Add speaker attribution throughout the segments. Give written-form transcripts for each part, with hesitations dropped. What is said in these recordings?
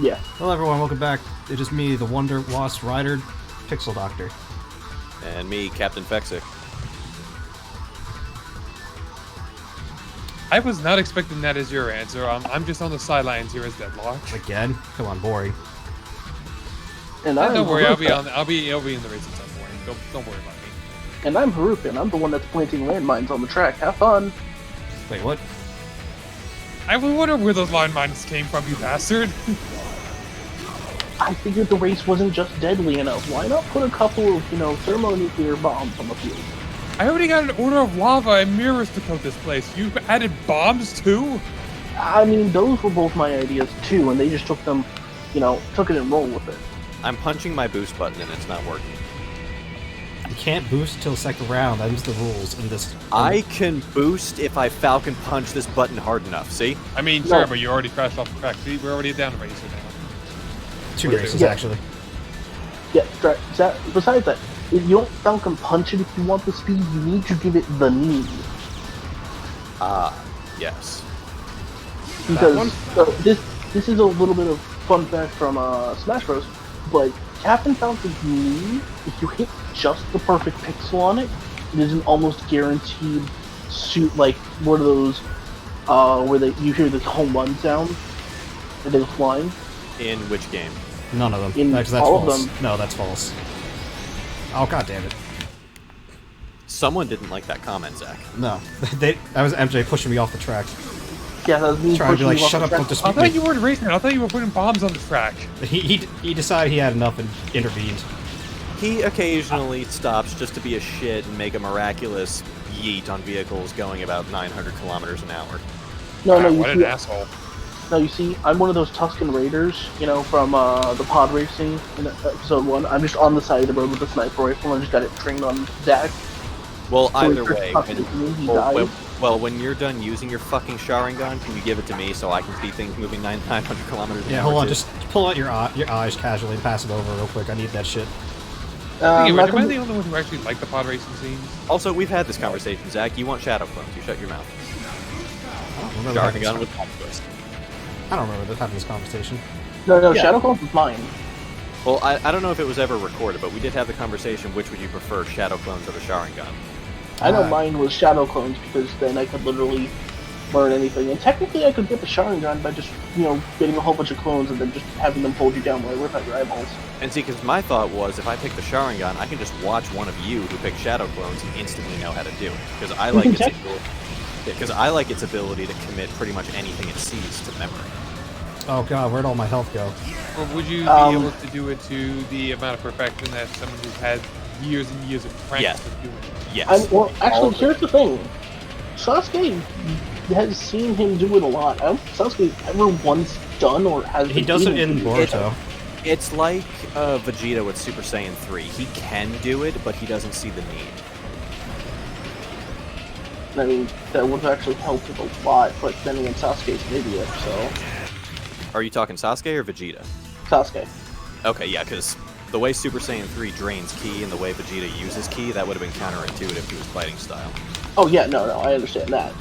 Speaker 1: Yeah.
Speaker 2: Hello everyone, welcome back. It is me, the Wonder Wasp Rider, Pixel Doctor.
Speaker 3: And me, Captain Fexic.
Speaker 4: I was not expecting that as your answer. I'm just on the sidelines here as Deadlock.
Speaker 2: Again? Come on, boring.
Speaker 1: And
Speaker 4: Don't worry, I'll be
Speaker 1: Haruka.
Speaker 4: I'll be in the race at some point. Don't worry about me.
Speaker 1: And I'm Haruka, and I'm the one that's planting landmines on the track. Have fun.
Speaker 2: Wait, what?
Speaker 4: I wonder where those landmines came from, you bastard.
Speaker 1: I figured the race wasn't just deadly enough. Why not put a couple of, thermonuclear bombs on the field?
Speaker 4: I already got an order of lava and mirrors to coat this place. You added bombs too?
Speaker 1: I mean, those were both my ideas too, and they just took them, took it and rolled with it.
Speaker 3: I'm punching my boost button and it's not working.
Speaker 2: You can't boost till second round, that is the rules in this.
Speaker 3: I can boost if I Falcon Punch this button hard enough, see?
Speaker 4: I mean,
Speaker 1: No.
Speaker 4: sure, but you already crashed off the track. See, we're already down the racer now.
Speaker 2: Two races,
Speaker 1: Yeah.
Speaker 2: actually.
Speaker 1: Yeah, besides that, if you don't Falcon Punch it if you want the speed, you need to give it the need.
Speaker 3: Yes.
Speaker 1: Because this is a little bit of fun fact from Smash Bros. But Captain Falcon's knee, if you hit just the perfect pixel on it, it is an almost guaranteed suit, like one of those where you hear the home run sound and they go flying.
Speaker 3: In which game?
Speaker 2: None of them.
Speaker 1: In
Speaker 2: Actually, that's
Speaker 1: all of
Speaker 2: false.
Speaker 1: them.
Speaker 2: No, that's false. Oh, god damn it.
Speaker 3: Someone didn't like that comment, Zach.
Speaker 2: No. That was MJ pushing me off the track.
Speaker 1: Yeah, that was me
Speaker 2: Trying to be
Speaker 1: pushing
Speaker 2: like,
Speaker 1: you off
Speaker 2: shut
Speaker 1: the
Speaker 2: up,
Speaker 1: track.
Speaker 2: don't
Speaker 4: I
Speaker 2: dispute
Speaker 4: thought
Speaker 2: me.
Speaker 4: you weren't racing. I thought you were putting bombs on the track.
Speaker 2: He decided he had enough and intervened.
Speaker 3: He occasionally stops just to be a shit and make a miraculous yeet on vehicles going about 900 kilometers an hour.
Speaker 1: No,
Speaker 4: Wow,
Speaker 1: you
Speaker 4: what an
Speaker 1: see,
Speaker 4: asshole.
Speaker 1: no, you see, I'm one of those Tuscan Raiders, from the pod racing in episode 1. I'm just on the side of the road with a sniper rifle, and I just got it trained on Zach.
Speaker 3: Well,
Speaker 1: So he
Speaker 3: either
Speaker 1: first
Speaker 3: way,
Speaker 1: popped it to me, he
Speaker 3: well,
Speaker 1: died.
Speaker 3: when you're done using your fucking Sharingan, can you give it to me so I can see things moving 900 kilometers an
Speaker 2: Yeah,
Speaker 3: hour?
Speaker 2: hold on,
Speaker 3: too?
Speaker 2: just pull out your eyes casually and pass it over real quick. I need that shit.
Speaker 1: I'm
Speaker 4: Am
Speaker 1: not
Speaker 4: I
Speaker 1: gonna-
Speaker 4: the only one who actually liked the pod racing scenes?
Speaker 3: Also, we've had this conversation, Zach. You want Shadow Clones, you shut your mouth.
Speaker 2: I don't remember having
Speaker 3: Sharingan
Speaker 2: this,
Speaker 3: with Pump Twist.
Speaker 2: I don't remember having this conversation.
Speaker 1: No,
Speaker 3: Yeah.
Speaker 1: Shadow Clone was mine.
Speaker 3: Well, I don't know if it was ever recorded, but we did have the conversation, which would you prefer, Shadow Clones or the Sharingan?
Speaker 1: I know
Speaker 2: Uh,
Speaker 1: mine was Shadow Clones because then I could literally learn anything. And technically I could get the Sharingan by just, getting a whole bunch of clones and then just having them hold you down while I rip out your eyeballs.
Speaker 3: And see, because my thought was, if I pick the Sharingan, I can just watch one of you who pick Shadow Clones and instantly know how to do it. Because I like
Speaker 1: can
Speaker 3: its
Speaker 1: check.
Speaker 3: ability. Because I like its ability to commit pretty much anything it sees to memory.
Speaker 2: Oh god, where'd all my health go?
Speaker 4: Or would you be
Speaker 1: Um,
Speaker 4: able to do it to the amount of perfection that someone who's had years and years of practice
Speaker 3: Yes.
Speaker 4: of doing it?
Speaker 3: Yes.
Speaker 1: Well,
Speaker 3: All
Speaker 1: actually,
Speaker 3: of
Speaker 1: here's the thing. Sasuke has seen him do it a lot. I don't think Sasuke ever once done or has
Speaker 2: He
Speaker 1: been
Speaker 2: does it
Speaker 1: able
Speaker 2: in
Speaker 1: to do
Speaker 2: Boruto.
Speaker 3: It's like Vegeta with Super Saiyan 3. He can do it, but he doesn't see the need.
Speaker 1: I mean, that would have actually helped it a lot, but then again, Sasuke's an idiot, so...
Speaker 3: Are you talking Sasuke or Vegeta?
Speaker 1: Sasuke.
Speaker 3: Okay, yeah, because the way Super Saiyan 3 drains ki and the way Vegeta uses ki, that would have been counterintuitive to his fighting style.
Speaker 1: Oh yeah, no, I understand that.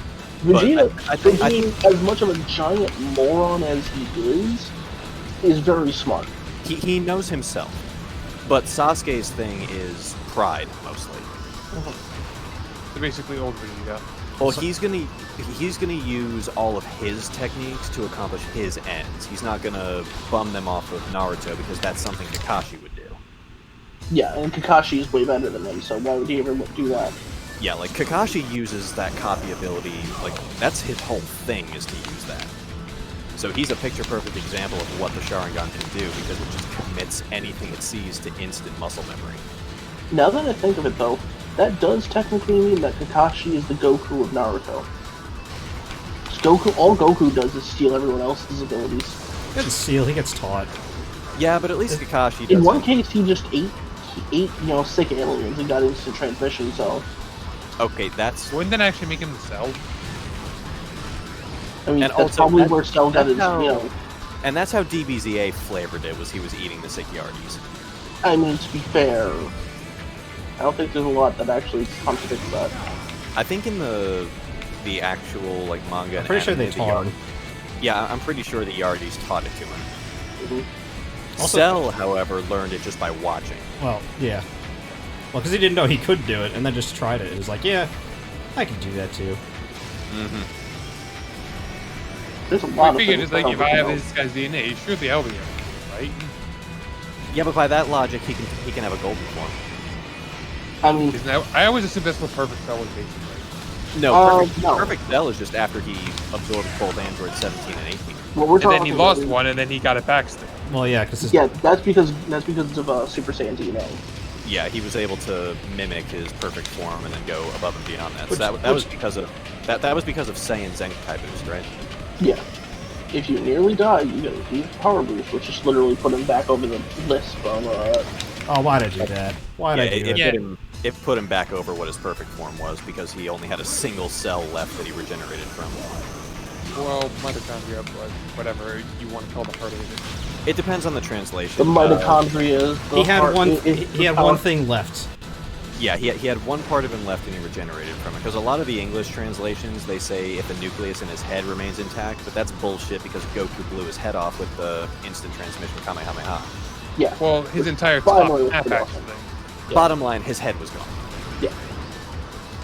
Speaker 3: But
Speaker 1: Vegeta,
Speaker 3: I think-
Speaker 1: for being as much of a giant moron as he is very smart.
Speaker 3: He knows himself. But Sasuke's thing is pride, mostly.
Speaker 4: So basically, old Vegeta.
Speaker 3: Well, he's gonna use all of his techniques to accomplish his ends. He's not gonna bum them off with Naruto because that's something Kakashi would do.
Speaker 1: Yeah, and Kakashi is way better than him, so why would he ever do that?
Speaker 3: Yeah, like Kakashi uses that copy ability, like that's his whole thing is to use that. So he's a picture-perfect example of what the Sharingan can do because it just commits anything it sees to instant muscle memory.
Speaker 1: Now that I think of it, though, that does technically mean that Kakashi is the Goku of Naruto. 'Cause all Goku does is steal everyone else's abilities.
Speaker 2: He doesn't steal, he gets taught.
Speaker 3: Yeah, but at least Kakashi doesn't.
Speaker 1: In one case, he just ate, sick aliens and got instant transmission, so...
Speaker 3: Okay, that's
Speaker 4: Wouldn't that actually make him Cell?
Speaker 1: I mean,
Speaker 3: And
Speaker 1: that's
Speaker 3: also,
Speaker 1: probably
Speaker 3: that-
Speaker 1: where Cell got
Speaker 3: that's
Speaker 1: his,
Speaker 3: how- and that's how DBZA flavored it, was he was eating the Sikyardis.
Speaker 1: I mean, to be fair, I don't think there's a lot that actually contradicts that.
Speaker 3: I think in the actual like manga,
Speaker 2: I'm pretty sure they
Speaker 3: the
Speaker 2: taught him.
Speaker 3: Yeah, I'm pretty sure the Yardis taught it to him.
Speaker 2: Also-
Speaker 3: Cell, however, learned it just by watching.
Speaker 2: Well, yeah. Well, because he didn't know he could do it, and then just tried it. It was like, yeah, I can do that too.
Speaker 1: There's a
Speaker 4: I
Speaker 1: lot of
Speaker 4: figured
Speaker 1: things
Speaker 4: it's like,
Speaker 1: I
Speaker 4: if
Speaker 1: don't
Speaker 4: I have
Speaker 1: know.
Speaker 4: this guy's DNA, surely I'll be able to, right?
Speaker 3: Yeah, but by that logic, he can have a golden form.
Speaker 1: I mean,
Speaker 4: Isn't that, I always assumed that's what Perfect Cell was basically.
Speaker 3: No,
Speaker 1: no.
Speaker 3: Perfect Cell is just after he absorbed both Android 17 and 18.
Speaker 1: what we're
Speaker 4: And then
Speaker 1: talking
Speaker 4: he
Speaker 1: about
Speaker 4: lost
Speaker 1: is-
Speaker 4: one, and then he got it back still.
Speaker 2: Well, yeah, because
Speaker 1: Yeah, that's because of Super Saiyan DNA.
Speaker 3: Yeah, he was able to mimic his perfect form and then go above and beyond that. So
Speaker 2: Which-
Speaker 3: that was because of that was because of Saiyan Zenkai boost, right?
Speaker 1: Yeah. If you nearly die, you get a huge power boost, which is literally put him back over the list from
Speaker 2: oh, why'd I do that? Why'd I do
Speaker 3: it,
Speaker 2: that?
Speaker 3: it put him back over what his perfect form was because he only had a single cell left that he regenerated from.
Speaker 4: Well, mitochondria, but whatever you want to call the heart of it.
Speaker 3: It depends on the translation.
Speaker 1: the mitochondria.
Speaker 2: He had one.
Speaker 1: He
Speaker 2: He had one thing left.
Speaker 3: Yeah, he had one part of him left and he regenerated from it. Because a lot of the English translations, they say if the nucleus in his head remains intact, but that's bullshit because Goku blew his head off with the instant transmission Kamehameha.
Speaker 1: Yeah.
Speaker 4: Well, his entire
Speaker 1: Finally,
Speaker 4: top half,
Speaker 1: it's
Speaker 4: actually.
Speaker 1: Yeah.
Speaker 3: Bottom line, his head was gone.
Speaker 1: Yeah.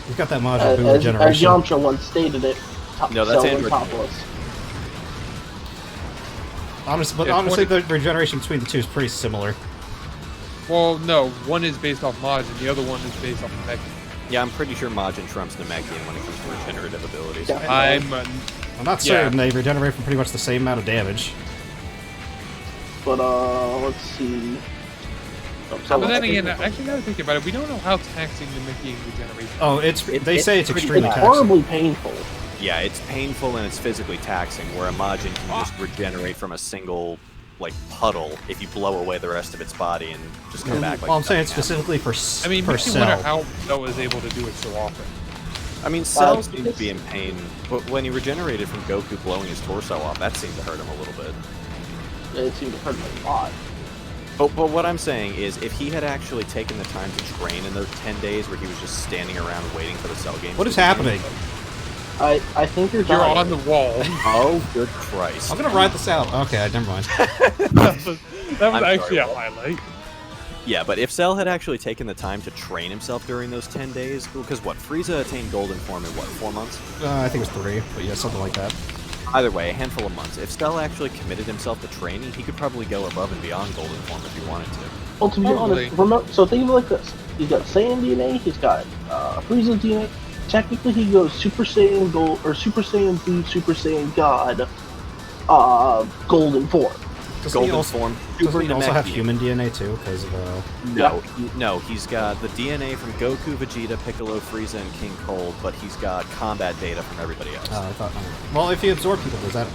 Speaker 2: He's got that Majin Buu
Speaker 1: As
Speaker 2: regeneration.
Speaker 1: Yamcha once stated it, top
Speaker 3: No, that's
Speaker 1: cell and
Speaker 3: Android.
Speaker 1: topless.
Speaker 2: But
Speaker 4: Yeah,
Speaker 2: honestly,
Speaker 4: 20
Speaker 2: the regeneration between the two is pretty similar.
Speaker 4: Well, no, one is based off Majin, the other one is based off Namekian.
Speaker 3: Yeah, I'm pretty sure Majin trumps Namekian when it comes to regenerative abilities.
Speaker 1: Yeah.
Speaker 4: I'm
Speaker 2: I'm not
Speaker 4: Yeah.
Speaker 2: certain they regenerate from pretty much the same amount of damage.
Speaker 1: But let's see.
Speaker 4: But then again, actually, now that I think about it, we don't know how taxing Namekian regeneration.
Speaker 2: Oh, they say it's
Speaker 3: pretty-
Speaker 2: extremely
Speaker 1: it's
Speaker 2: taxing.
Speaker 1: horribly painful.
Speaker 3: Yeah, it's painful and it's physically taxing, where a Majin can just regenerate from a single, like, puddle if you blow away the rest of its body and just come back like
Speaker 2: Well, I'm saying
Speaker 3: nothing happened.
Speaker 2: specifically for
Speaker 4: I mean,
Speaker 2: per
Speaker 4: makes me wonder
Speaker 2: cell.
Speaker 4: how Cell was able to do it so often.
Speaker 3: I mean, Cell seemed to be in pain, but when he regenerated from Goku blowing his torso off, that seemed to hurt him a little bit.
Speaker 1: It seemed to hurt him a lot.
Speaker 3: But what I'm saying is, if he had actually taken the time to train in those 10 days where he was just standing around waiting for the Cell games...
Speaker 2: What
Speaker 3: to
Speaker 2: is
Speaker 3: begin-
Speaker 2: happening?
Speaker 1: I think you're
Speaker 4: You're
Speaker 1: dying.
Speaker 4: on the wall.
Speaker 3: Oh, good Christ.
Speaker 2: I'm gonna ride this out. Okay, never mind.
Speaker 4: that was
Speaker 3: I'm
Speaker 4: actually
Speaker 3: sorry,
Speaker 4: a highlight.
Speaker 3: Yeah, but if Cell had actually taken the time to train himself during those 10 days... Because what, Frieza attained Golden Form in, what, 4 months?
Speaker 2: I think it was 3, but yeah, something like that.
Speaker 3: Either way, a handful of months. If Cell actually committed himself to training, he could probably go above and beyond Golden Form if he wanted to.
Speaker 1: Well, to be
Speaker 4: Probably.
Speaker 1: honest, remember, so think of it like this. He's got Saiyan DNA, he's got Frieza's DNA. Technically, he goes Super Saiyan Gold, or Super Saiyan Blue, Super Saiyan God, Golden Form.
Speaker 2: Doesn't he
Speaker 3: Golden
Speaker 2: also,
Speaker 3: Form.
Speaker 2: doesn't he also have
Speaker 3: Namekian.
Speaker 2: human DNA too? Because of
Speaker 3: No, he's got the DNA from Goku, Vegeta, Piccolo, Frieza, and King Cold, but he's got combat data from everybody else.
Speaker 2: I thought. Well, if he absorbed people, does that?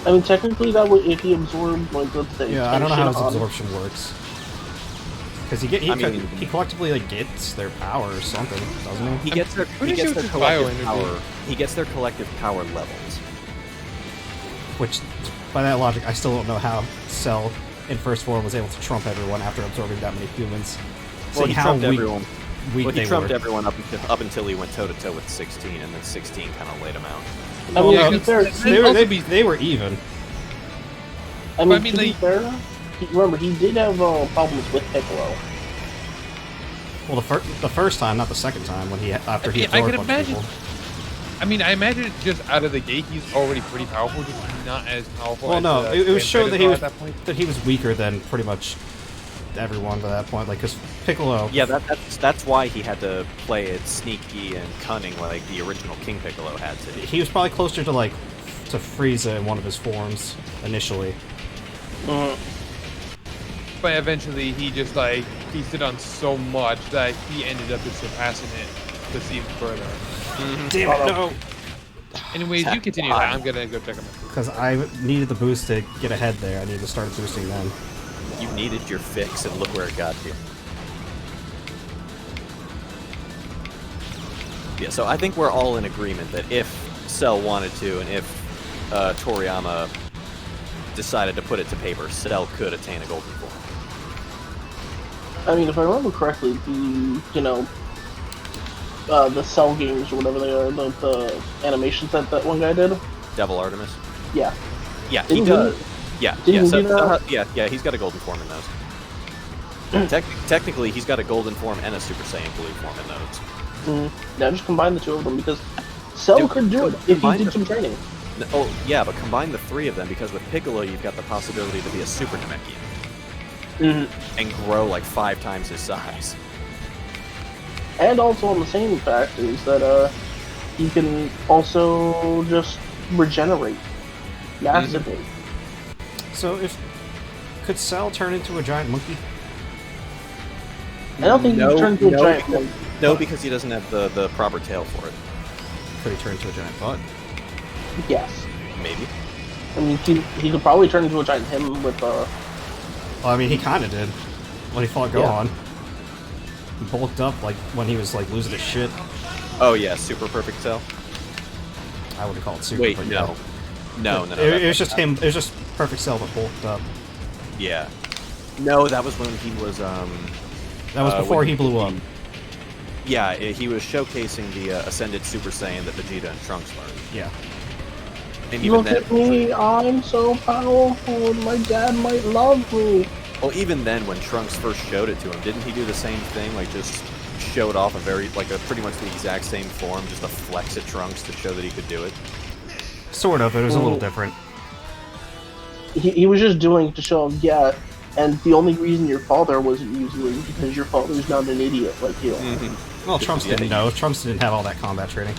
Speaker 1: I mean, technically, that would if he absorbed, like, let's say,
Speaker 2: Yeah, I don't know how his
Speaker 1: Shinhan.
Speaker 2: absorption works. Because he collectively like gets their power or something, doesn't he?
Speaker 3: He gets their
Speaker 4: pretty
Speaker 3: he gets
Speaker 4: sure
Speaker 3: their
Speaker 4: it's
Speaker 3: collective
Speaker 4: bioenergy.
Speaker 3: power. He gets their collective power levels.
Speaker 2: Which, by that logic, I still don't know how Cell in first form was able to trump everyone after absorbing that many humans.
Speaker 3: Well,
Speaker 2: See
Speaker 3: he
Speaker 2: how
Speaker 3: trumped
Speaker 2: weak,
Speaker 3: everyone.
Speaker 2: weak
Speaker 3: Well, he
Speaker 2: they
Speaker 3: trumped
Speaker 2: were.
Speaker 3: everyone up until he went toe to toe with 16, and then 16 kind of laid him out.
Speaker 1: I mean,
Speaker 4: Yeah,
Speaker 1: to be fair,
Speaker 2: They were even.
Speaker 1: I
Speaker 4: But
Speaker 1: mean,
Speaker 4: I mean,
Speaker 1: to be
Speaker 4: like-
Speaker 1: fair, remember, he did have problems with Piccolo.
Speaker 2: Well, the first time, not the second time, when he after he
Speaker 4: I
Speaker 2: absorbed
Speaker 4: could
Speaker 2: a bunch of
Speaker 4: imagine.
Speaker 2: people.
Speaker 4: I mean, I imagine just out of the gate, he's already pretty powerful, just not as powerful.
Speaker 2: Well,
Speaker 4: as
Speaker 2: no,
Speaker 4: the
Speaker 2: it was shown that he
Speaker 4: Predator
Speaker 2: was
Speaker 4: at that point.
Speaker 2: that he was weaker than pretty much everyone to that point. Like, because Piccolo.
Speaker 3: Yeah, that's why he had to play it sneaky and cunning like the original King Piccolo had to.
Speaker 2: He was probably closer to to Frieza in one of his forms initially.
Speaker 4: But eventually, he just feasted on so much that he ended up just surpassing it to see even further.
Speaker 2: Damn it, no!
Speaker 4: Anyways, you continue that. I'm gonna go check him out.
Speaker 2: Because I needed the boost to get ahead there. I needed to start boosting then.
Speaker 3: You needed your fix, and look where it got you. Yeah, so I think we're all in agreement that if Cell wanted to, and if Toriyama decided to put it to paper, Cell could attain a Golden Form.
Speaker 1: I mean, if I remember correctly, the Cell games or whatever they are, the animations that one guy did.
Speaker 3: Devil Artemis.
Speaker 1: Yeah,
Speaker 3: Yeah, he
Speaker 1: Didn't
Speaker 3: does. Yeah,
Speaker 1: Didn't
Speaker 3: yeah,
Speaker 1: he do that?
Speaker 3: yeah, he's got a golden form in those. Technically, he's got a golden form and a Super Saiyan blue form in those.
Speaker 1: Now just combine the two of them because Cell
Speaker 3: Dude,
Speaker 1: could do it if he
Speaker 3: combine
Speaker 1: did
Speaker 3: the-
Speaker 1: some training.
Speaker 3: Oh, yeah, but combine the three of them because with Piccolo, you've got the possibility to be a Super Namekian and grow like 5 times his size.
Speaker 1: And also on the same fact is that he can also just regenerate massively.
Speaker 2: So could Cell turn into a giant monkey?
Speaker 1: I don't think he turned into a giant
Speaker 3: because,
Speaker 1: monkey.
Speaker 3: no, because he doesn't have the proper tail for it.
Speaker 2: Could he turn into a giant bug?
Speaker 1: Yes.
Speaker 3: Maybe.
Speaker 1: I mean, he could probably turn into a giant him with
Speaker 2: Well, I mean, he kind of did when he fought Gohan. He bulked up like when he was like losing his shit.
Speaker 3: Oh yeah, Super Perfect Cell.
Speaker 2: I wouldn't call it super.
Speaker 3: Wait,
Speaker 2: but
Speaker 3: no. No.
Speaker 2: It was just him. It was just Perfect Cell but bulked up.
Speaker 3: Yeah. No, that was when he was
Speaker 2: That was before
Speaker 3: when
Speaker 2: he blew up.
Speaker 3: Yeah, he was showcasing the Ascended Super Saiyan that Vegeta and Trunks learned.
Speaker 2: Yeah.
Speaker 3: And even
Speaker 1: look
Speaker 3: then,
Speaker 1: at me, I'm so powerful, my dad might love me.
Speaker 3: well, even then, when Trunks first showed it to him, didn't he do the same thing? Like, just showed off pretty much the exact same form, just to flex at Trunks to show that he could do it?
Speaker 2: Sort of. It was a little different.
Speaker 1: He was just doing it to show him, yeah, and the only reason your father wasn't using it is because your father's not an idiot like you.
Speaker 2: Well, Trunks didn't know. Trunks didn't have all that combat training.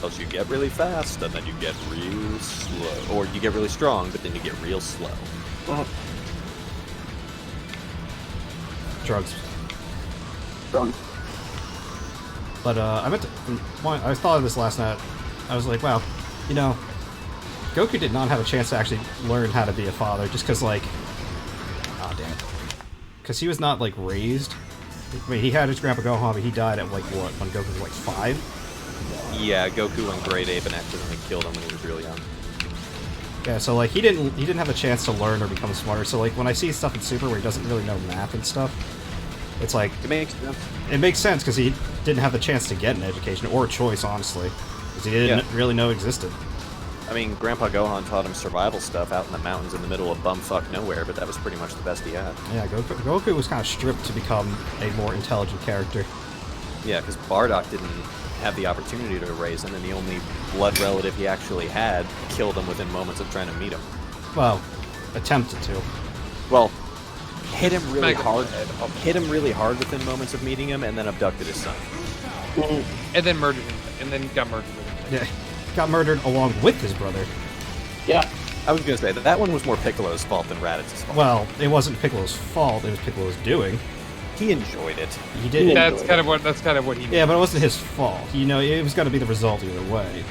Speaker 3: Else you get really fast, and then you get real slow. Or you get really strong, but then you get real slow.
Speaker 2: Drugs.
Speaker 1: From
Speaker 2: But I meant to. I thought of this last night. I was like, wow, you know, Goku did not have a chance to actually learn how to be a father, just because, like, oh damn it, because he was not like raised. I mean, he had his grandpa Gohan, but he died at like what, when Goku was like 5?
Speaker 3: Yeah, Goku went Great Ape and accidentally killed him when he was real young.
Speaker 2: Yeah, so like he didn't have a chance to learn or become smarter. So like when I see stuff in Super where he doesn't really know math and stuff, it's like
Speaker 3: It makes sense.
Speaker 2: it makes sense because he didn't have the chance to get an education or a choice, honestly, because he didn't really know existed.
Speaker 3: I mean, Grandpa Gohan taught him survival stuff out in the mountains in the middle of bumfuck nowhere, but that was pretty much the best he had.
Speaker 2: Yeah, Goku was kind of stripped to become a more intelligent character.
Speaker 3: Yeah, because Bardock didn't have the opportunity to raise him, and the only blood relative he actually had killed him within moments of trying to meet him.
Speaker 2: Well, attempted to.
Speaker 3: Well, hit him really
Speaker 4: Smack him
Speaker 3: hard.
Speaker 4: in the head.
Speaker 3: Hit him really hard within moments of meeting him, and then abducted his son.
Speaker 4: And then murdered him. And then got murdered with him.
Speaker 2: Yeah, got murdered along with his brother.
Speaker 1: yeah,
Speaker 3: I was gonna say that one was more Piccolo's fault than Raditz's fault.
Speaker 2: Well, it wasn't Piccolo's fault; it was Piccolo's doing.
Speaker 3: He enjoyed it.
Speaker 2: He did.
Speaker 4: That's kind of what he.
Speaker 2: Yeah, but it wasn't his fault. You know, it was going to be the result either way.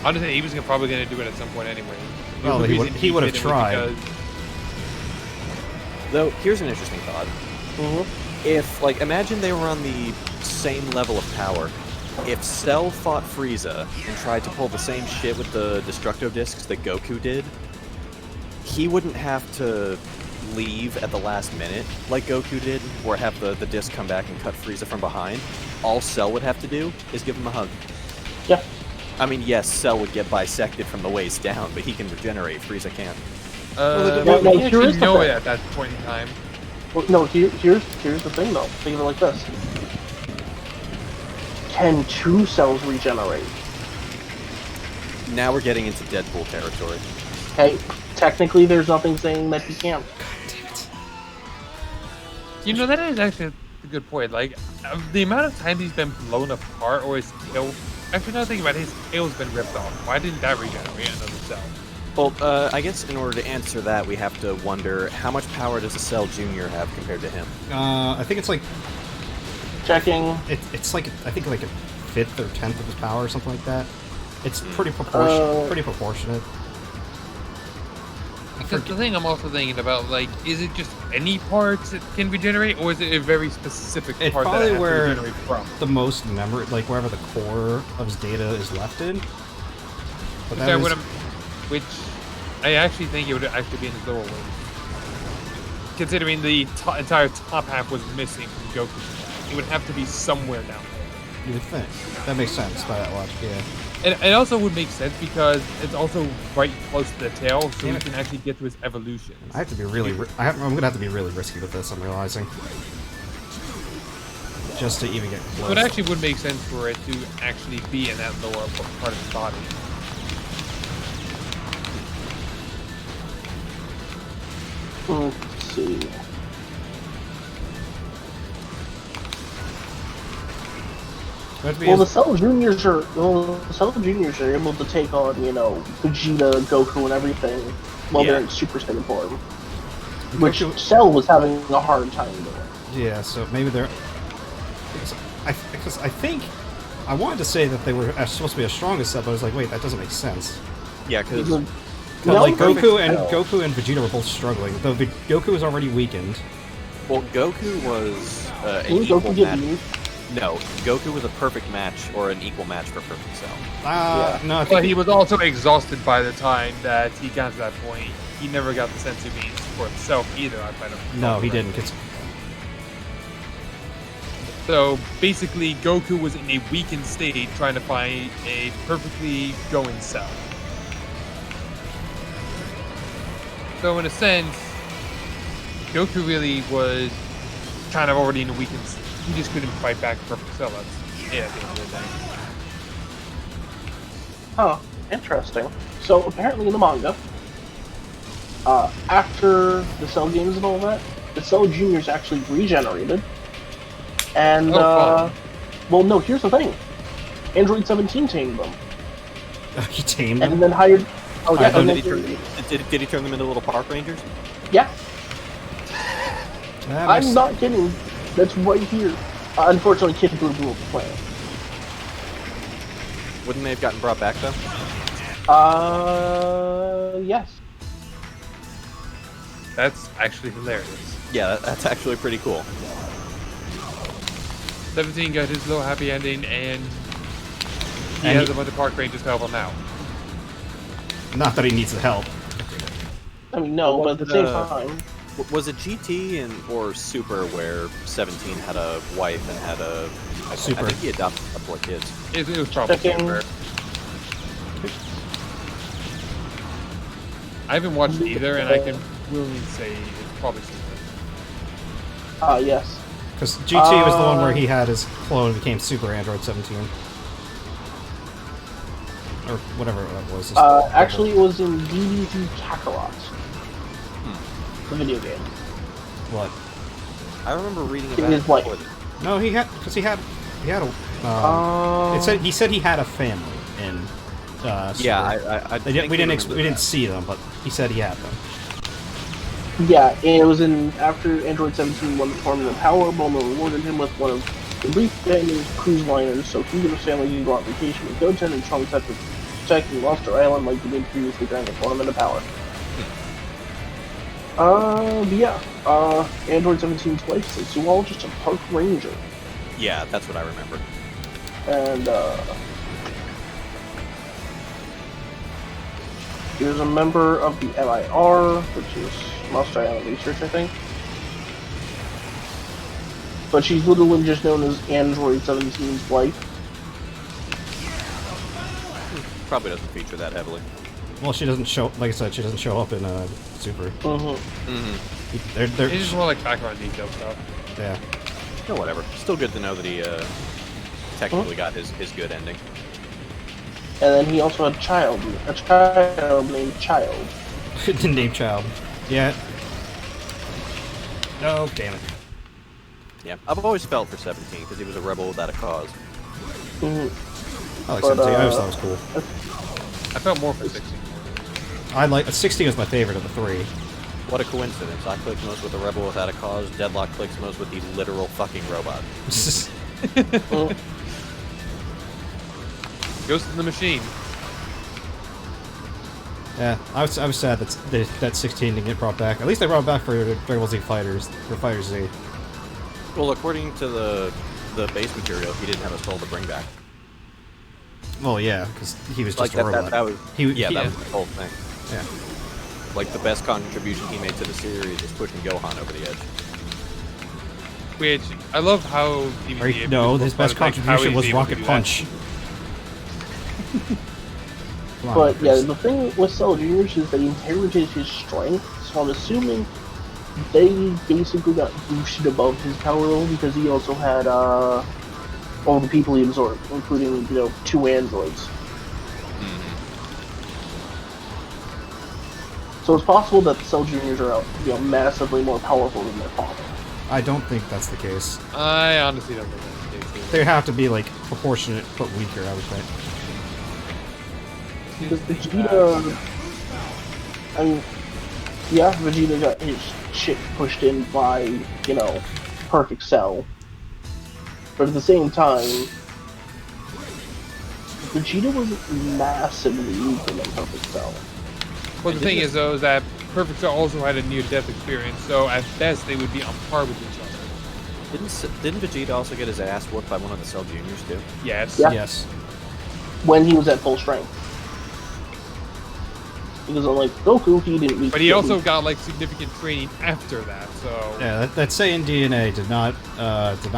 Speaker 4: Honestly, he was probably going to do it at some point anyway.
Speaker 2: Well,
Speaker 4: The
Speaker 2: he
Speaker 4: reason
Speaker 2: would have
Speaker 4: did it was
Speaker 2: tried.
Speaker 4: because-
Speaker 3: Though, here's an interesting thought. If, like, imagine they were on the same level of power. If Cell fought Frieza and tried to pull the same shit with the Destructo Discs that Goku did, he wouldn't have to leave at the last minute like Goku did, or have the disc come back and cut Frieza from behind. All Cell would have to do is give him a hug.
Speaker 1: yeah.
Speaker 3: I mean, yes, Cell would get bisected from the waist down, but he can regenerate. Frieza can't.
Speaker 1: no,
Speaker 4: he
Speaker 1: here
Speaker 4: actually
Speaker 1: is the
Speaker 4: know
Speaker 1: thing.
Speaker 4: it at that point in time.
Speaker 1: Well, no, here's the thing though. Think of it like this: can 2 cells regenerate?
Speaker 3: Now we're getting into Deadpool territory.
Speaker 1: Hey, technically, there's nothing saying that he can't.
Speaker 4: You know, that is actually a good point. Like, the amount of times he's been blown apart or his tail. Actually, now thinking about it, his tail's been ripped off. Why didn't that regenerate another cell?
Speaker 3: Well, I guess in order to answer that, we have to wonder how much power does a Cell Junior have compared to him?
Speaker 2: I think it's like
Speaker 1: Checking.
Speaker 2: it's like I think like a 5th or 10th of his power or something like that. It's pretty proportionate. Pretty proportionate.
Speaker 4: Because the thing I'm also thinking about, like, is it just any parts that can regenerate, or is it a very specific
Speaker 2: It's
Speaker 4: part that
Speaker 2: probably
Speaker 4: it has
Speaker 2: where
Speaker 4: to regenerate from?
Speaker 2: the most memory, like wherever the core of his data is left in. But that
Speaker 4: Which I
Speaker 2: is-
Speaker 4: would which I actually think it would actually be in his lower wing. Considering the entire top half was missing from Goku, it would have to be somewhere down there.
Speaker 2: You would think. That makes sense by that logic, yeah.
Speaker 4: And it also would make sense because it's also right close to the tail, so
Speaker 2: Damn
Speaker 4: you
Speaker 2: it.
Speaker 4: can actually get to his evolution.
Speaker 2: I have to be really... I'm gonna have to be really risky with this, I'm realizing. Just to even get close.
Speaker 4: So it actually would make sense for it to actually be in that lower part of his body.
Speaker 1: Let's see. Well, the Cell Juniors are able to take on, you know, Vegeta, Goku, and everything while they're in Super Saiyan form, which Cell was having a hard time doing.
Speaker 2: Yeah, so maybe they're... Because I think... I wanted to say that they were supposed to be as strong as Cell, but I was like, wait, that doesn't make sense.
Speaker 3: Yeah, because...
Speaker 2: But like Goku and Vegeta were both struggling. Though Goku was already weakened.
Speaker 3: Well, Goku was an
Speaker 1: Who's
Speaker 3: equal
Speaker 1: Goku
Speaker 3: match.
Speaker 1: getting?
Speaker 3: No, Goku was a perfect match or an equal match for Perfect Cell.
Speaker 2: No, I think
Speaker 4: But he was also exhausted by the time that he got to that point. He never got the sense of beings for himself either. I find him.
Speaker 2: No, he didn't. 'Cause
Speaker 4: So basically, Goku was in a weakened state trying to find a perfectly going Cell. So in a sense, Goku really was kind of already in a weakened state. He just couldn't fight back Perfect Cell. That's it at the end of the day.
Speaker 1: Huh, interesting. So apparently in the manga, after the Cell games and all that, the Cell Juniors actually regenerated. And, well, no, here's the thing. Android 17 tamed them.
Speaker 2: he tamed them?
Speaker 1: And then hired... Oh, yeah.
Speaker 3: Did he turn them into little park rangers?
Speaker 1: Yeah.
Speaker 2: That
Speaker 1: I'm
Speaker 2: makes-
Speaker 1: not kidding. That's right here. Unfortunately, Kid Buu blew up the planet.
Speaker 3: Wouldn't they have gotten brought back, though?
Speaker 1: Yes.
Speaker 4: That's actually hilarious.
Speaker 3: Yeah, that's actually pretty cool.
Speaker 4: 17 got his little happy ending, and he
Speaker 2: And
Speaker 4: has a bunch of park rangers to help him out.
Speaker 2: Not that he needs the help.
Speaker 1: I mean, no,
Speaker 3: Well,
Speaker 1: but at the same
Speaker 3: the-
Speaker 1: time...
Speaker 3: Was it GT or Super where 17 had a wife and had a...
Speaker 2: Super.
Speaker 3: I think he adopted a couple of kids.
Speaker 4: It was probably
Speaker 1: Checking.
Speaker 4: Super. I haven't watched either, and I can willingly say it's probably Super.
Speaker 1: yes.
Speaker 2: Because GT was the one where he had his clone and became Super Android 17. Or whatever that was.
Speaker 1: Actually, it was in DBZ Kakarot. The video game.
Speaker 2: What?
Speaker 3: I remember reading
Speaker 1: It
Speaker 3: about
Speaker 1: is
Speaker 3: it.
Speaker 1: like-
Speaker 3: before.
Speaker 2: No, he had... Because he had a... he said he had a family in...
Speaker 3: Yeah,
Speaker 2: Super.
Speaker 3: I
Speaker 2: we
Speaker 3: think
Speaker 2: didn't see them, but he said he had them.
Speaker 1: Yeah, and it was in after Android 17 won the tournament of Power, Bulma rewarded him with one of the brief Daniels cruise liners, so he and his family can go on vacation with Goten and Trunks after protecting Monster Island like they did previously during the tournament of Power. But yeah, Android 17's wife is zoologist and park ranger,
Speaker 3: Yeah, that's what I remember.
Speaker 1: and he was a member of the MIR, which is Monster Island Research, I think. But she's literally just known as Android 17's wife.
Speaker 3: Probably doesn't feature that heavily.
Speaker 2: Well, she doesn't show... Like I said, she doesn't show up in Super. They're
Speaker 4: It's just more like background detail stuff.
Speaker 2: yeah.
Speaker 3: No, whatever. Still good to know that he technically got his good ending.
Speaker 1: And then he also had a child named Child.
Speaker 2: Name child. Yeah. Oh, damn it.
Speaker 3: Yeah, I've always felt for 17 because he was a rebel without a cause.
Speaker 1: Mhm.
Speaker 2: I like
Speaker 1: But,
Speaker 2: 17. I always thought it was cool.
Speaker 4: I felt more for 16.
Speaker 2: I like 16 is my favorite of the three.
Speaker 3: What a coincidence. I clicked most with a rebel without a cause. Deadlock clicks most with the literal fucking robot.
Speaker 1: Mhm.
Speaker 4: Ghost in the Machine.
Speaker 2: Yeah, I was sad that 16 didn't get brought back. At least they brought it back for Dragon Ball Z Fighters, for Fighter Z.
Speaker 3: Well, according to the base material, he didn't have a soul to bring back.
Speaker 2: Well, yeah, because he was just
Speaker 3: Like
Speaker 2: a robot.
Speaker 3: that was
Speaker 2: He-
Speaker 3: yeah,
Speaker 2: he-
Speaker 3: that was the whole thing.
Speaker 2: Yeah.
Speaker 3: Like the best contribution he made to the series is pushing Gohan over the edge.
Speaker 4: Which I love how DVD
Speaker 2: No, his best contribution was Rocket Punch. Come on,
Speaker 1: But yeah,
Speaker 2: Chris.
Speaker 1: the thing with Cell Juniors is they inherited his strength, so I'm assuming they basically got boosted above his power level because he also had all the people he absorbed, including 2 androids. So it's possible that the Cell Juniors are massively more powerful than their father.
Speaker 2: I don't think that's the case.
Speaker 4: I honestly don't think that's the case.
Speaker 2: They have to be like proportionate but weaker, I would think.
Speaker 1: Because Vegeta, I mean, yeah, Vegeta got his shit pushed in by, Perfect Cell. But at the same time, Vegeta was massively weaker than Perfect Cell.
Speaker 4: Well, the thing is, though, is that Perfect Cell also had a near-death experience, so at best they would be on par with each other.
Speaker 3: Didn't Vegeta also get his ass whooped by one of the Cell Juniors too?
Speaker 4: Yes.
Speaker 1: Yeah.
Speaker 2: Yes.
Speaker 1: When he was at full strength. Because unlike Goku, he didn't.
Speaker 4: But he also got like significant training after that, so.
Speaker 2: Yeah, that Saiyan DNA did not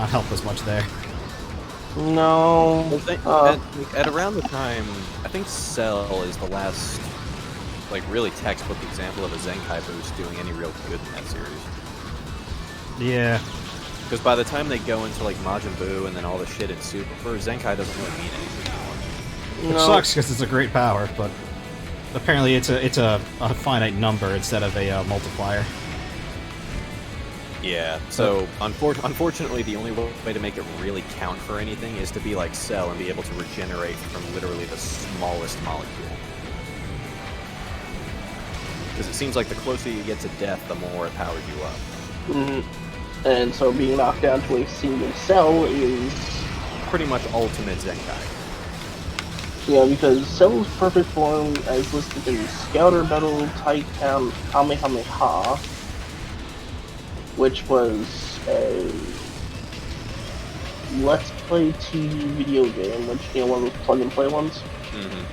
Speaker 2: help us much there.
Speaker 1: No.
Speaker 3: At around the time, I think Cell is the last, really textbook example of a Zenkai boost doing any real good in that series.
Speaker 2: Yeah.
Speaker 3: Because by the time they go into Majin Buu and then all the shit in Super, Zenkai doesn't really mean anything anymore.
Speaker 2: Which sucks because it's a great power, but apparently it's a finite number instead of a multiplier.
Speaker 3: Yeah, so unfortunately the only way to make it really count for anything is to be like Cell and be able to regenerate from literally the smallest molecule. Because it seems like the closer you get to death, the more it powers you up.
Speaker 1: Mm-hmm. And so being knocked down to a single cell is...
Speaker 3: Pretty much ultimate Zenkai.
Speaker 1: Yeah, because Cell's perfect form, as listed in Scouter Battle Titan Kamehameha, which was a Let's Play TV video game, which, one of those plug-and-play ones.
Speaker 3: Mm-hmm.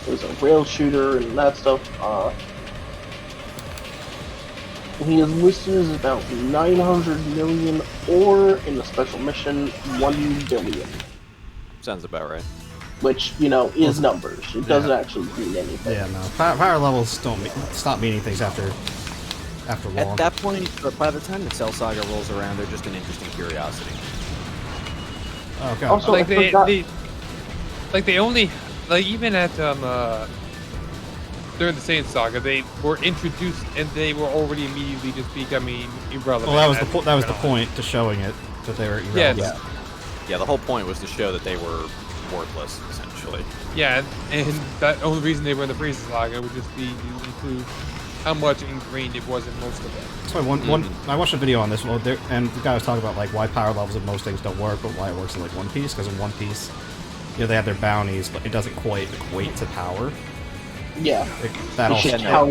Speaker 1: It was a rail shooter and that stuff. He is listed as about 900 million, or in the special mission, 1 billion.
Speaker 3: Sounds about right.
Speaker 1: Which, is numbers. It doesn't actually mean anything.
Speaker 2: Yeah, no. Power levels don't stop meaning things after long.
Speaker 3: At that point, by the time the Cell Saga rolls around, they're just an interesting curiosity.
Speaker 2: Oh god.
Speaker 1: Also,
Speaker 4: Like they only even at during the Saiyan Saga, they were introduced and they were already immediately just becoming irrelevant.
Speaker 2: Well, that was the point to showing it that they were irrelevant.
Speaker 4: Yes.
Speaker 3: Yeah, the whole point was to show that they were worthless, essentially.
Speaker 4: Yeah, and that only reason they were in the Frieza Saga would just be to include how much ingrained it was in most of them.
Speaker 2: That's why I watched a video on this, and the guy was talking about why power levels of most things don't work, but why it works in One Piece. Because in One Piece, they have their bounties, but it doesn't quite equate to power.
Speaker 1: Yeah.
Speaker 2: That
Speaker 1: It's
Speaker 2: also
Speaker 1: just how...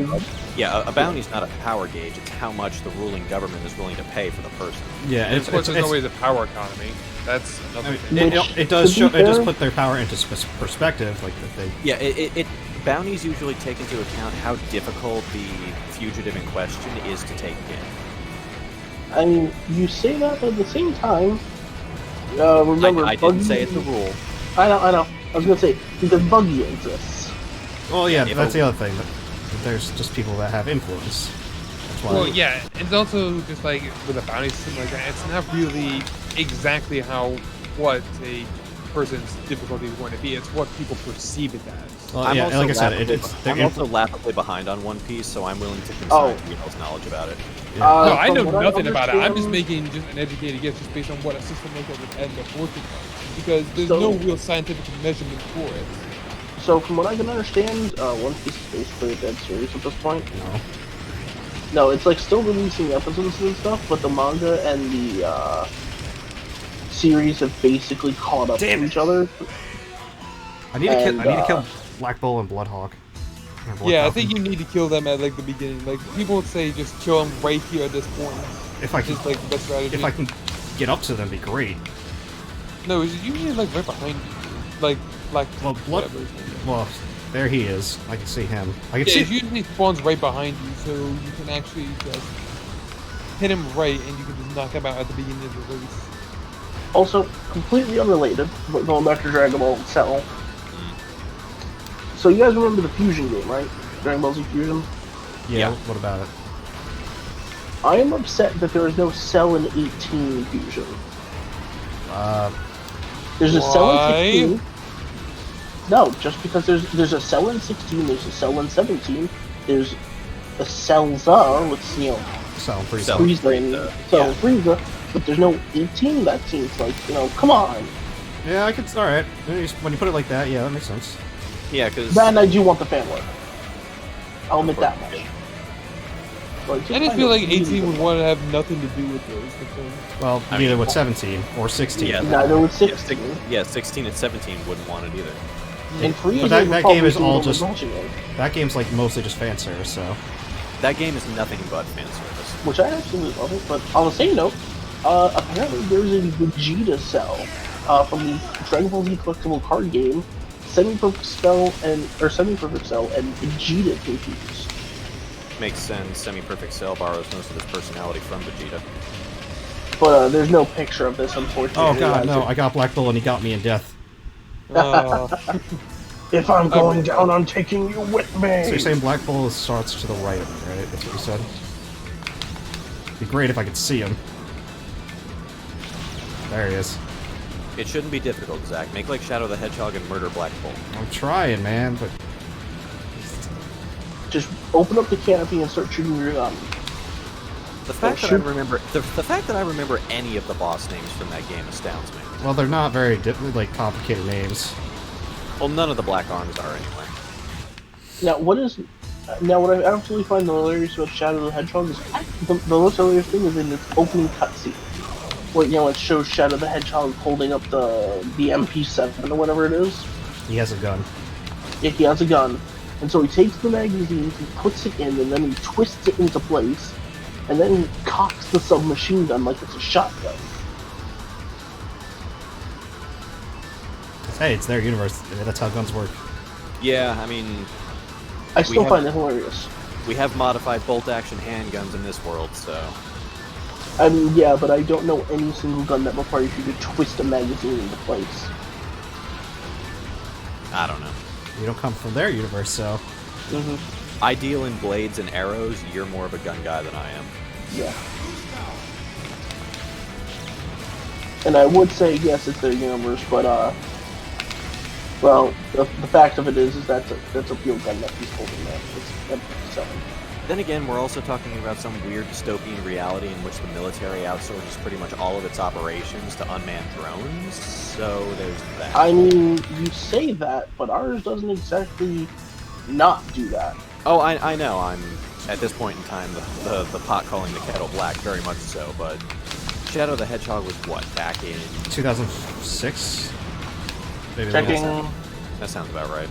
Speaker 3: Yeah, a bounty's not a power gauge, it's how much the ruling government is willing to pay for the person.
Speaker 2: Yeah,
Speaker 4: And of course, there's always a power economy. That's another thing.
Speaker 2: It does put their power into perspective, that they.
Speaker 3: Yeah, bounties usually take into account how difficult the fugitive in question is to take in.
Speaker 1: I mean, you say that, but at the same time, remember,
Speaker 3: I didn't say it's a rule.
Speaker 1: I know. I was gonna say, because Buggy exists.
Speaker 2: Well, yeah, that's the other thing. That there's just people that have influence. That's why.
Speaker 4: Well, yeah, it's also just like with a bounty system like that, it's not really exactly what a person's difficulty is going to be. It's what people perceive it as.
Speaker 2: Well,
Speaker 3: I'm
Speaker 2: yeah,
Speaker 3: also
Speaker 2: like I said,
Speaker 3: I'm also laughably behind on One Piece, so I'm willing to
Speaker 1: Oh.
Speaker 3: consider people's knowledge about it.
Speaker 2: Yeah.
Speaker 4: No, I
Speaker 1: from
Speaker 4: know
Speaker 1: what
Speaker 4: nothing about it. I'm just
Speaker 1: understand-
Speaker 4: making just an educated guess just based on what a system like that would end up working on. Because there's
Speaker 1: So-
Speaker 4: no real scientific measurement for it.
Speaker 1: So, from what I can understand, One Piece is basically a dead series at this point.
Speaker 2: No.
Speaker 1: No, it's still releasing episodes and stuff, but the manga and the series have basically caught up
Speaker 2: Damn
Speaker 1: to
Speaker 2: it.
Speaker 1: each other.
Speaker 2: I need to
Speaker 1: And,
Speaker 2: kill Black Bull and Bloodhawk. Or Blood
Speaker 4: Yeah, I
Speaker 2: Falcon.
Speaker 4: think you need to kill them at the beginning. People would say just kill them right here at this point.
Speaker 2: If I can,
Speaker 4: Just the best strategy.
Speaker 2: if I can get up to them, be great.
Speaker 4: No, it's usually right behind you. Black.
Speaker 2: Well,
Speaker 4: whatever his name is.
Speaker 2: Well, there he is. I can see him. I can
Speaker 4: Yeah,
Speaker 2: see.
Speaker 4: it usually spawns right behind you, so you can actually just hit him right, and you can just knock him out at the beginning of the race.
Speaker 1: Also, completely unrelated, but going back to Dragon Ball Cell. So you guys remember the Fusion game, right? Dragon Ball Z Fusion?
Speaker 2: Yeah. What about it?
Speaker 1: I am upset that there is no Cell in 18 Fusion. There's a Cell in 16. No, just because there's a Cell in 16, there's a Cell in 17, there's a Cellza with,
Speaker 2: Cell and Frieza.
Speaker 1: Frieza and Cell and Frieza, but there's no 18. That seems like, come on.
Speaker 2: Yeah, I could. All right. When you put it like that, yeah, that makes sense.
Speaker 3: Yeah, because
Speaker 1: Then I do want the fan work. I'll admit that much. Like,
Speaker 4: I just feel like 18 would want to have nothing to do with this. The thing.
Speaker 2: Well, neither with 17 or 16.
Speaker 3: Yeah.
Speaker 1: Neither with 16.
Speaker 3: Yeah, 16 and 17 wouldn't want it either.
Speaker 1: And Frieza
Speaker 2: But that
Speaker 1: would
Speaker 2: game is
Speaker 1: probably
Speaker 2: all
Speaker 1: be
Speaker 2: just.
Speaker 1: watching it,
Speaker 2: That game's like mostly just fan service, so.
Speaker 3: That game is nothing but fan service.
Speaker 1: which I absolutely love it. But on the same note, apparently there's a Vegeta Cell from the Dragon Ball Z collectible card game. Semi-Perfect Cell and Vegeta confused.
Speaker 3: Makes sense. Semi-Perfect Cell borrows most of his personality from Vegeta.
Speaker 1: But there's no picture of this, unfortunately.
Speaker 2: Oh god, no! I got Black Bull and he got me in death.
Speaker 1: If I'm going down, I'm taking you with me.
Speaker 2: So you're saying Black Bull starts to the right of me, right? That's what you said. It'd be great if I could see him. There he is.
Speaker 3: It shouldn't be difficult, Zach. Make like Shadow the Hedgehog and murder Black Bull.
Speaker 2: I'm trying, man, but
Speaker 1: Just open up the canopy and start shooting your gun.
Speaker 3: The fact that I remember the fact that I remember any of the boss names from that game astounds me.
Speaker 2: well, they're not very complicated names.
Speaker 3: Well, none of the Black Arms are anyway.
Speaker 1: Now what I absolutely find hilarious about Shadow the Hedgehog is the most hilarious thing is in its opening cutscene. Where, it shows Shadow the Hedgehog holding up the MP7 or whatever it is.
Speaker 2: He has a gun.
Speaker 1: Yeah, he has a gun. And so he takes the magazine, he puts it in, and then he twists it into place, and then he cocks the submachine gun like it's a shotgun.
Speaker 2: Hey, it's their universe. That's how guns work.
Speaker 3: Yeah, I mean,
Speaker 1: I still find it hilarious.
Speaker 3: we have modified bolt-action handguns in this world, so...
Speaker 1: I mean, yeah, but I don't know any single gun that requires you to twist a magazine into place.
Speaker 3: I don't know.
Speaker 2: You don't come from their universe, so.
Speaker 3: I deal in blades and arrows. You're more of a gun guy than I am.
Speaker 1: Yeah. And I would say, yes, it's their universe, but, well, the fact of it is that's a real gun that he's holding there. It's MP7.
Speaker 3: Then again, we're also talking about some weird dystopian reality in which the military outsources pretty much all of its operations to unmanned drones, so there's that.
Speaker 1: I mean, you say that, but ours doesn't exactly not do that.
Speaker 3: Oh, I know, I'm, at this point in time, the pot calling the kettle black, very much so, but Shadow the Hedgehog was what, back in...
Speaker 2: 2006? Maybe
Speaker 1: Checking.
Speaker 3: That sounds about right.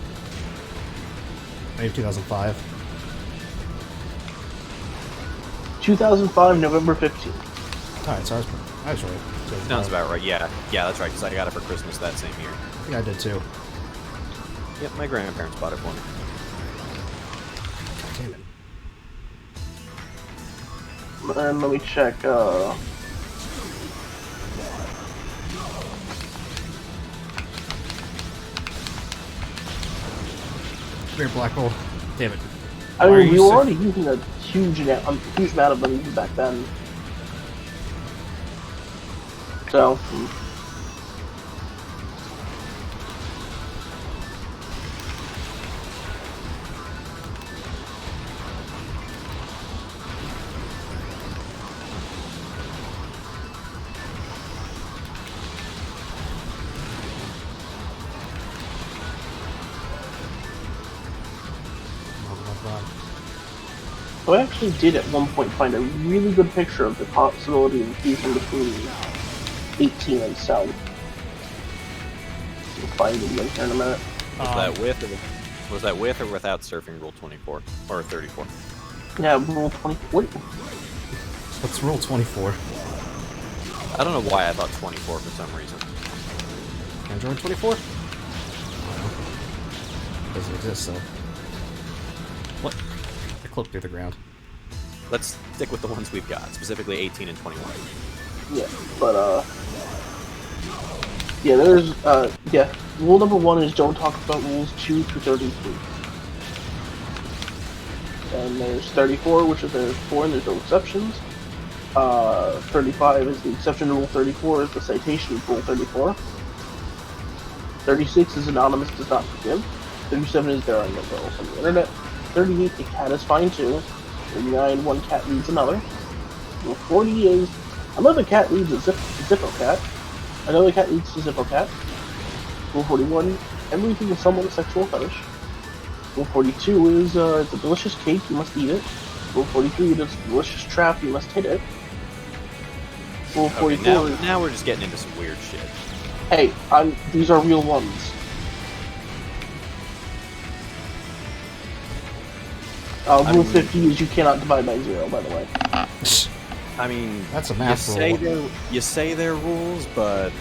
Speaker 2: Maybe 2005.
Speaker 1: 2005, November 15th.
Speaker 2: Alright, so I was right.
Speaker 3: Sounds about right, yeah. Yeah, that's right, because I got it for Christmas that same year.
Speaker 2: I think I did too.
Speaker 3: Yep, my grandparents bought it for me.
Speaker 2: Damn it.
Speaker 1: And let me check,
Speaker 2: Come here, Black Hole. Damn it.
Speaker 1: I
Speaker 2: Why are
Speaker 1: mean, we
Speaker 2: you
Speaker 1: were
Speaker 2: so-
Speaker 1: already using a huge amount of them even back then. So, I actually did at one point find a really good picture of the possibility of fusion between 18 and Cell. We'll find it again here in a minute.
Speaker 3: Was that with or without surfing rule 24? Or 34?
Speaker 1: Yeah, rule 20. Wait,
Speaker 2: What's Rule 24?
Speaker 3: I don't know why I thought 24 for some reason.
Speaker 2: Android 24? Doesn't exist, so. What? I cloaked through the ground.
Speaker 3: let's stick with the ones we've got, specifically 18 and 21.
Speaker 1: Yeah, but yeah, there's yeah. Rule number 1 is don't talk about rules 2 through 33. And there's 34, which is there's 4 and there's no exceptions. 35 is the exception to Rule 34, is the citation of Rule 34. 36 is anonymous, does not forgive. 37 is there are no girls on the internet. 38, the cat is fine too. 39, one cat leads another. Rule 40 is another cat leads a Zippo cat. Another cat leads to Zippo cat. Rule 41, everything is somewhat a sexual fetish. Rule 42 is it's a delicious cake, you must eat it. Rule 43, it is a delicious trap, you must hit it. Rule 44
Speaker 3: Okay, now we're just getting into some weird shit.
Speaker 1: Hey, these are real ones. Rule 50 is you cannot divide by 0, by the way.
Speaker 3: I mean,
Speaker 2: That's a math rule.
Speaker 3: You say they're rules, but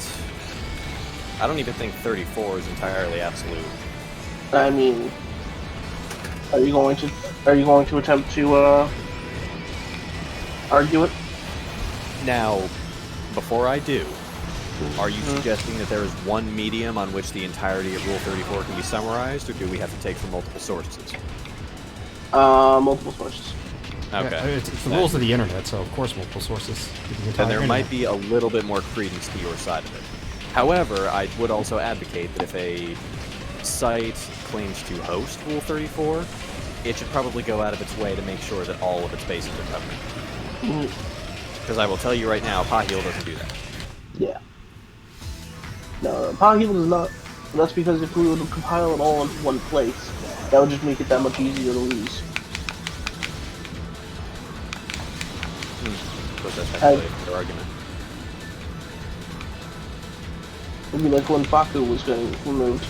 Speaker 3: I don't even think 34 is entirely absolute.
Speaker 1: I mean, are you going to attempt to argue it?
Speaker 3: Now, before I do, are you suggesting that there is one medium on which the entirety of Rule 34 can be summarized, or do we have to take from multiple sources?
Speaker 1: Multiple sources.
Speaker 3: Okay.
Speaker 2: Yeah, it's the rules of the internet, so of course multiple sources.
Speaker 3: Then there might be a little bit more credence to your side of it. However, I would also advocate that if a site claims to host Rule 34, it should probably go out of its way to make sure that all of its bases are covered. Because I will tell you right now, Pahil doesn't do that.
Speaker 1: Yeah. No, Pahil does not. That's because if we were to compile it all into one place, that would just make it that much easier to lose.
Speaker 3: Of course, that's actually a good argument.
Speaker 1: It'd be like when Baku was getting removed.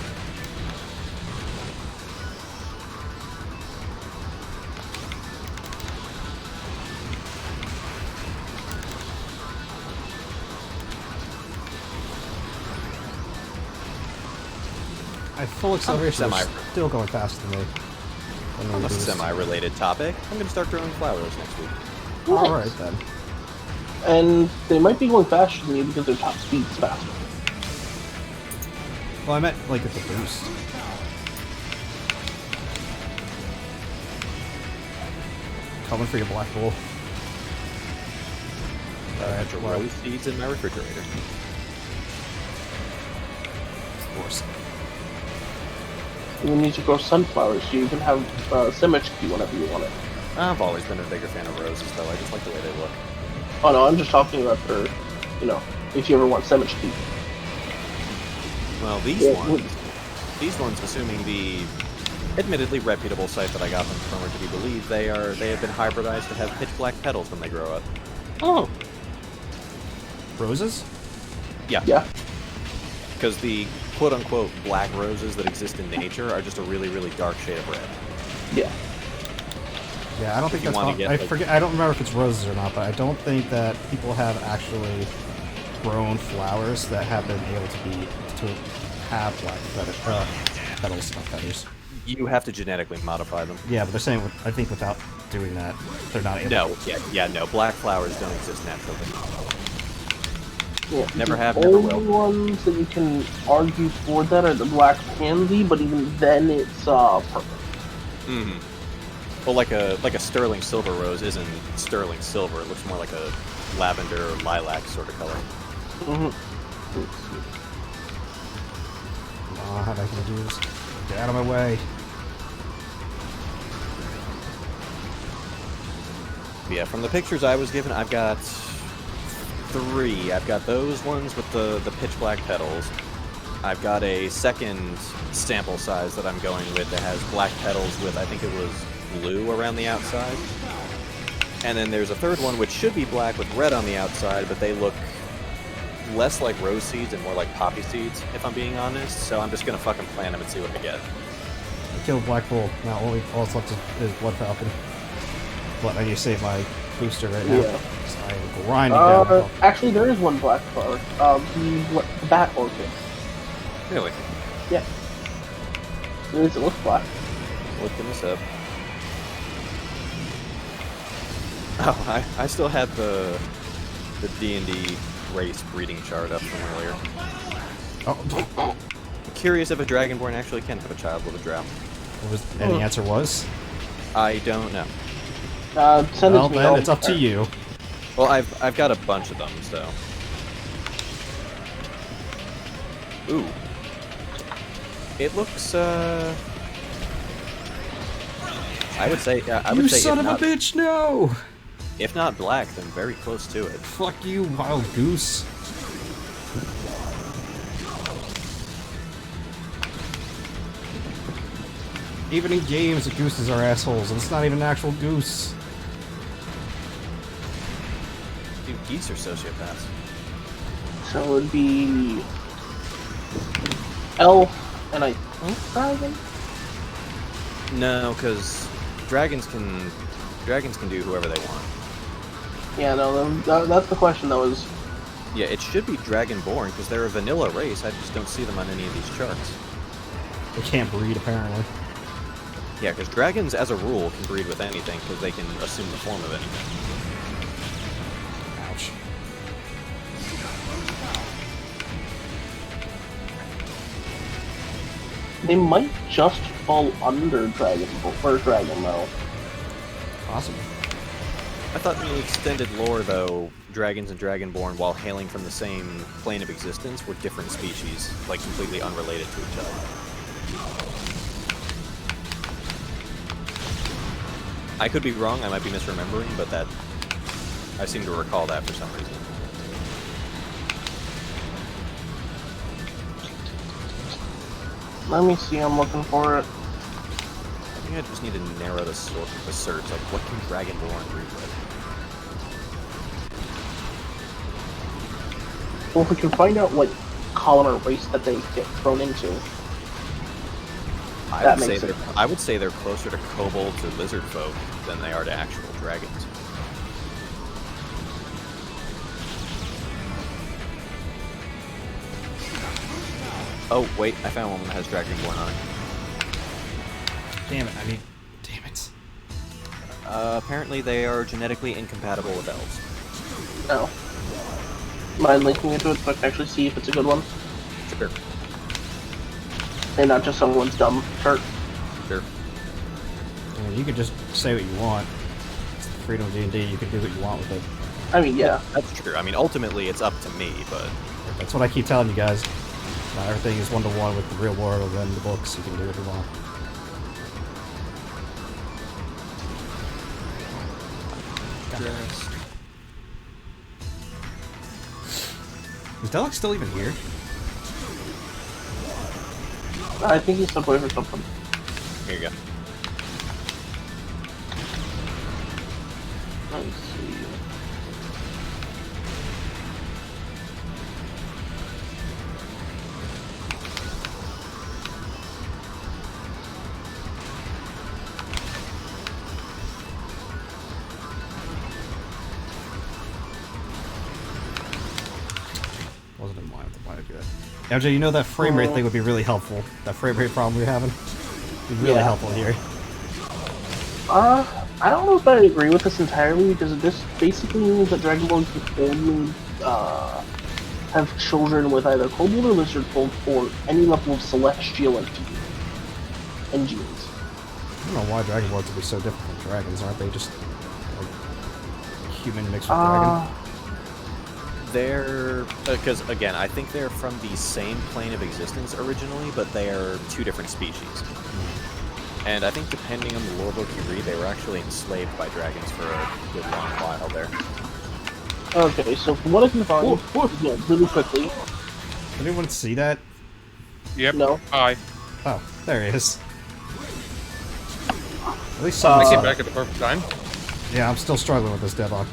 Speaker 2: I full acceleration is
Speaker 3: semi-
Speaker 2: still going faster than me.
Speaker 3: On a semi-related topic, I'm going to start growing flowers next week.
Speaker 1: Nice.
Speaker 2: Alright then.
Speaker 1: And they might be going faster than you because their top speed's faster.
Speaker 2: Well, I meant like at the boost. Coming for your black hole.
Speaker 3: I got your rose seeds in my refrigerator.
Speaker 2: Of course.
Speaker 1: You need to grow sunflowers so you can have Simichki whenever you want it.
Speaker 3: I've always been a bigger fan of roses, though. I just like the way they look.
Speaker 1: Oh no, I'm just talking about for, if you ever want Simichki.
Speaker 3: Well, these ones, assuming the admittedly reputable site that I got them from are to be believed, they have been hybridized to have pitch black petals when they grow up.
Speaker 1: Oh.
Speaker 2: Roses?
Speaker 3: Yeah.
Speaker 1: Yeah.
Speaker 3: Because the quote-unquote black roses that exist in nature are just a really, really dark shade of red.
Speaker 1: Yeah.
Speaker 2: Yeah, I don't think
Speaker 3: you
Speaker 2: that's
Speaker 3: wanna
Speaker 2: not,
Speaker 3: get,
Speaker 2: I
Speaker 3: like-
Speaker 2: forget. I don't remember if it's roses or not, but I don't think that people have actually grown flowers that have been able to have black petals, not feathers.
Speaker 3: You have to genetically modify them.
Speaker 2: Yeah, but they're saying I think without doing that, they're not able.
Speaker 3: No. Black flowers don't exist naturally.
Speaker 1: Yeah.
Speaker 3: Never have,
Speaker 1: the
Speaker 3: never
Speaker 1: only
Speaker 3: will.
Speaker 1: ones that you can argue for that are the black pansy, but even then it's purple.
Speaker 3: Mm-hmm. Well, like a sterling silver rose isn't sterling silver. It looks more like a lavender or lilac sort of color.
Speaker 2: Oh, how am I gonna do this? Get out of my way.
Speaker 3: Yeah, from the pictures I was given, I've got 3. I've got those ones with the pitch black petals. I've got a second sample size that I'm going with that has black petals with, I think it was blue around the outside. And then there's a third one which should be black with red on the outside, but they look less like rose seeds and more like poppy seeds, if I'm being honest. So I'm just gonna fucking plant them and see what I get.
Speaker 2: I killed Black Bull. Now all that's left is Blood Falcon. But I need to save my booster right now.
Speaker 1: Yeah.
Speaker 2: So I am grinding down.
Speaker 1: Actually, there is one black flower. The bat orchid.
Speaker 3: Really?
Speaker 1: Yeah. It looks black.
Speaker 3: Looking this up. Oh, I still had the D&D race breeding chart up from earlier.
Speaker 2: Oh,
Speaker 3: I'm curious if a Dragonborn actually can have a child with a drow.
Speaker 2: and the answer was?
Speaker 3: I don't know.
Speaker 1: Send it
Speaker 2: Well,
Speaker 1: to me.
Speaker 2: then it's up to you.
Speaker 3: Well, I've got a bunch of them, so. Ooh. It looks I would say
Speaker 2: You son of a bitch, no!
Speaker 3: If not black, then very close to it.
Speaker 2: Fuck you, wild goose. Even in games, the gooses are assholes, and it's not even an actual goose.
Speaker 3: Dude, geese are sociopaths.
Speaker 1: So it would be elf and I think dragon.
Speaker 3: No, because dragons can do whoever they want.
Speaker 1: Yeah, no, that's the question though. Is
Speaker 3: Yeah, it should be Dragonborn because they're a vanilla race. I just don't see them on any of these charts.
Speaker 2: They can't breed, apparently.
Speaker 3: Yeah, because dragons, as a rule, can breed with anything because they can assume the form of anything.
Speaker 2: Ouch.
Speaker 1: they might just fall under dragon or dragon though.
Speaker 2: Awesome.
Speaker 3: I thought in the extended lore, though, dragons and dragonborn, while hailing from the same plane of existence, were different species, like completely unrelated to each other. I could be wrong, I might be misremembering, but that I seem to recall that for some reason.
Speaker 1: Let me see. I'm looking for it.
Speaker 3: I think I just need to narrow the search, like what can dragonborn breed with?
Speaker 1: Well, if we can find out what column or race that they get thrown into.
Speaker 3: I would say they're closer to kobolds or lizard folk than they are to actual dragons. Oh, wait, I found one that has Dragonborn on it.
Speaker 2: Damn it, damn it.
Speaker 3: Apparently they are genetically incompatible with elves.
Speaker 1: No. Mind linking into it so I can actually see if it's a good one?
Speaker 3: Sure.
Speaker 1: And not just someone's dumb chart.
Speaker 3: Sure.
Speaker 2: I mean, you could just say what you want. It's the freedom of D&D, you can do what you want with it.
Speaker 1: I mean, yeah.
Speaker 3: That's true. I mean, ultimately it's up to me, but...
Speaker 2: That's what I keep telling you guys. Not everything is one-to-one with the real world and the books. You can do what you want. Is Delix still even here?
Speaker 1: I think he's stepped away for something.
Speaker 3: Here you go.
Speaker 1: Let's see.
Speaker 2: Wasn't in line with the plan to do that. MJ, you know that frame rate thing would be really helpful. That frame rate problem we're having would be really
Speaker 1: Yeah.
Speaker 2: helpful here.
Speaker 1: I don't know if I agree with this entirely, because this basically means that Dragonborn can only, have children with either kobold or lizard folk or any level of celestial entity and genes.
Speaker 2: I don't know why Dragonborns would be so different from dragons. Aren't they just like human mixed with dragon?
Speaker 3: They're... Because, again, I think they're from the same plane of existence originally, but they are two different species. And I think depending on the lore book you read, they were actually enslaved by dragons for a good long while there.
Speaker 1: Okay, so from what I can find, yeah, really quickly.
Speaker 2: Did anyone see that?
Speaker 4: Yep.
Speaker 1: No.
Speaker 4: Hi.
Speaker 2: Oh, there he is. At least
Speaker 4: I
Speaker 2: someone
Speaker 4: came
Speaker 2: saw
Speaker 4: back
Speaker 2: it.
Speaker 4: at the perfect time.
Speaker 2: Yeah, I'm still struggling with this deadlock.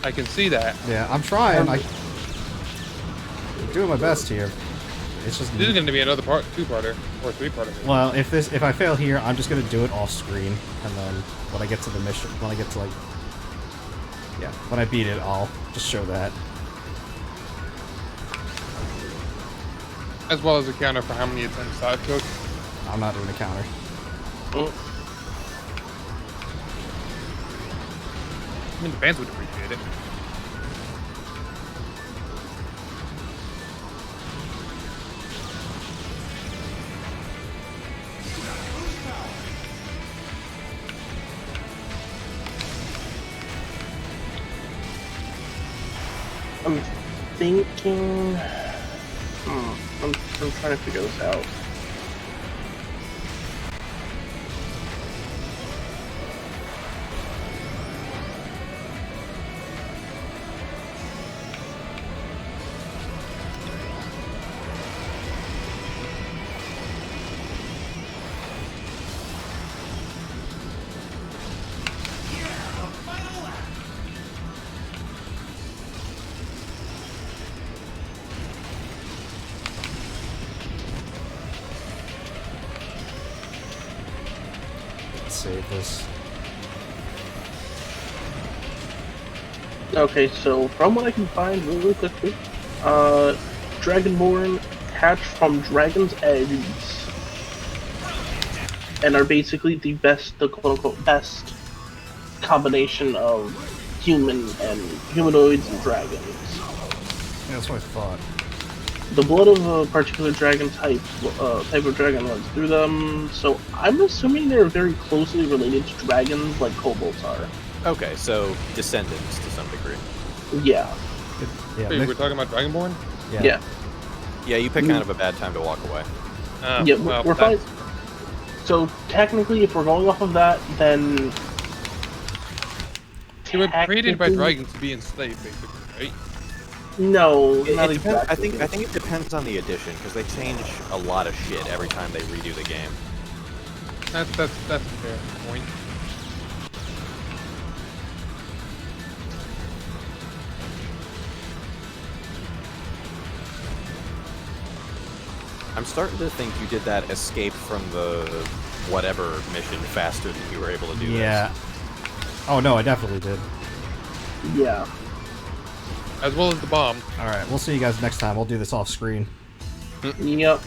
Speaker 4: I can see that.
Speaker 2: Yeah, I'm trying. I'm doing my best here. It's just
Speaker 4: This is going to be another two-parter or three-parter.
Speaker 2: well, if I fail here, I'm just gonna do it off screen, and then when I get to the mission, when I get to when I beat it, I'll just show that.
Speaker 4: As well as a counter for how many attempts I've took.
Speaker 2: I'm not doing a counter.
Speaker 4: I mean, the fans would appreciate it.
Speaker 1: I'm thinking. I'm trying to figure this out.
Speaker 2: Save this.
Speaker 1: Okay, so from what I can find really quickly, Dragonborn hatch from dragon's eggs and are basically the quote-unquote best combination of human and humanoids and dragons.
Speaker 2: Yeah, that's what I thought.
Speaker 1: The blood of a particular dragon type of dragon runs through them, so I'm assuming they're very closely related to dragons like kobolds are.
Speaker 3: Okay, so descendants to some degree.
Speaker 1: Yeah.
Speaker 2: Yeah,
Speaker 4: Wait, we're talking about Dragonborn?
Speaker 1: Yeah.
Speaker 3: Yeah, you picked kind of a bad time to walk away.
Speaker 1: Yeah,
Speaker 4: well,
Speaker 1: we're fine. So technically, if we're going off of that, then
Speaker 4: They were created by
Speaker 1: technically-
Speaker 4: dragons to be enslaved, basically, right?
Speaker 1: No,
Speaker 3: It
Speaker 1: not
Speaker 3: depends,
Speaker 1: exactly.
Speaker 3: I think it depends on the edition because they change a lot of shit every time they redo the game.
Speaker 4: That's a fair point.
Speaker 3: I'm starting to think you did that escape from the whatever mission faster than you were able to do
Speaker 2: Yeah. Oh no, I definitely did.
Speaker 1: Yeah.
Speaker 4: As well as the bomb.
Speaker 2: Alright, we'll see you guys next time. We'll do this off screen.
Speaker 1: Yep.